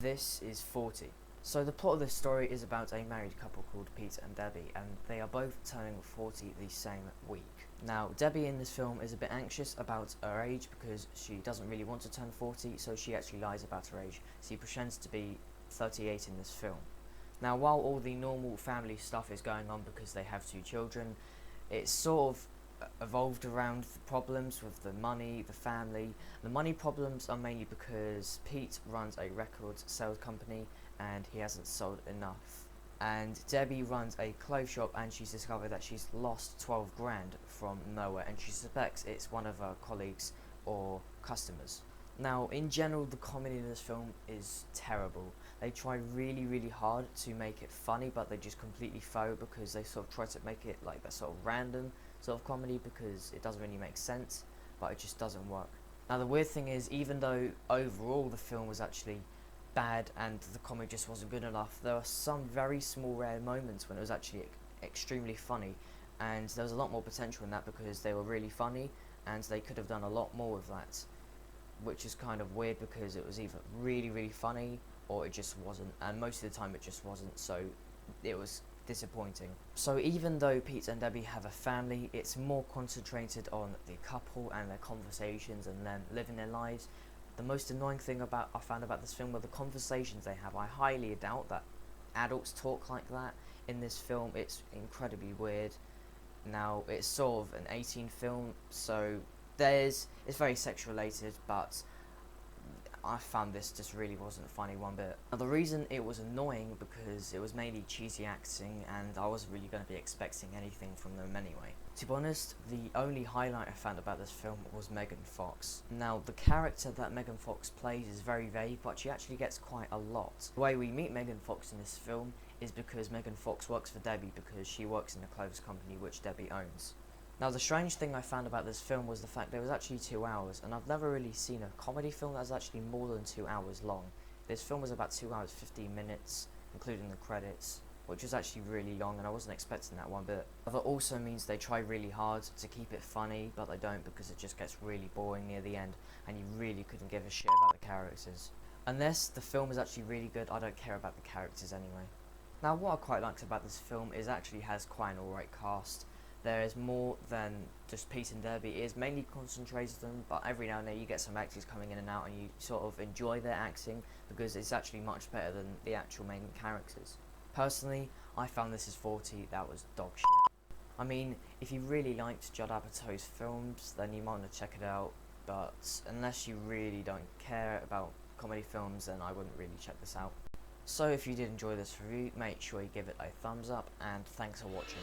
This is 40. So the plot of this story is about a married couple called Pete and Debbie, and they are both turning 40 the same week. Now, Debbie in this film is a bit anxious about her age because she doesn't really want to turn 40, so she actually lies about her age. She pretends to be 38 in this film. Now, while all the normal family stuff is going on because they have 2 children, it's sort of evolved around the problems with the money, the family. The money problems are mainly because Pete runs a record sales company and he hasn't sold enough. And Debbie runs a clothes shop and she's discovered that she's lost 12 grand from nowhere, and she suspects it's one of her colleagues or customers. Now, in general, the comedy in this film is terrible. They try really hard to make it funny, but they just completely fail because they sort of try to make it like that sort of random sort of comedy because it doesn't really make sense, but it just doesn't work. Now, the weird thing is, even though overall the film was actually bad and the comedy just wasn't good enough, there are some very small rare moments when it was actually extremely funny, and there was a lot more potential in that because they were really funny and they could have done a lot more with that, which is kind of weird because it was either really funny or it just wasn't, and most of the time it just wasn't, so it was disappointing. So even though Pete and Debbie have a family, it's more concentrated on the couple and their conversations and them living their lives. The most annoying thing I found about this film were the conversations they have. I highly doubt that adults talk like that in this film. It's incredibly weird. Now, it's sort of an 18 film, so it's very sex related, but I found this just really wasn't funny one bit. Now, the reason it was annoying because it was mainly cheesy acting and I wasn't really going to be expecting anything from them anyway. To be honest, the only highlight I found about this film was Megan Fox. Now, the character that Megan Fox plays is very vague, but she actually gets quite a lot. The way we meet Megan Fox in this film is because Megan Fox works for Debbie because she works in a clothes company which Debbie owns. Now, the strange thing I found about this film was the fact that it was actually 2 hours, and I've never really seen a comedy film that's actually more than 2 hours long. This film was about 2 hours 15 minutes, including the credits, which was actually really long, and I wasn't expecting that one bit. That also means they try really hard to keep it funny, but they don't because it just gets really boring near the end, and you really couldn't give a shit about the characters. Unless the film is actually really good, I don't care about the characters anyway. Now, what I quite liked about this film is it actually has quite an alright cast. There is more than just Pete and Debbie. It is mainly concentrated on them, but every now and then you get some actors coming in and out and you sort of enjoy their acting because it's actually much better than the actual main characters. Personally, I found This Is 40, that was dog shit. I mean, if you really liked Judd Apatow's films, then you might want to check it out, but unless you really don't care about comedy films, then I wouldn't really check this out. So if you did enjoy this review, make sure you give it a thumbs up, and thanks for watching.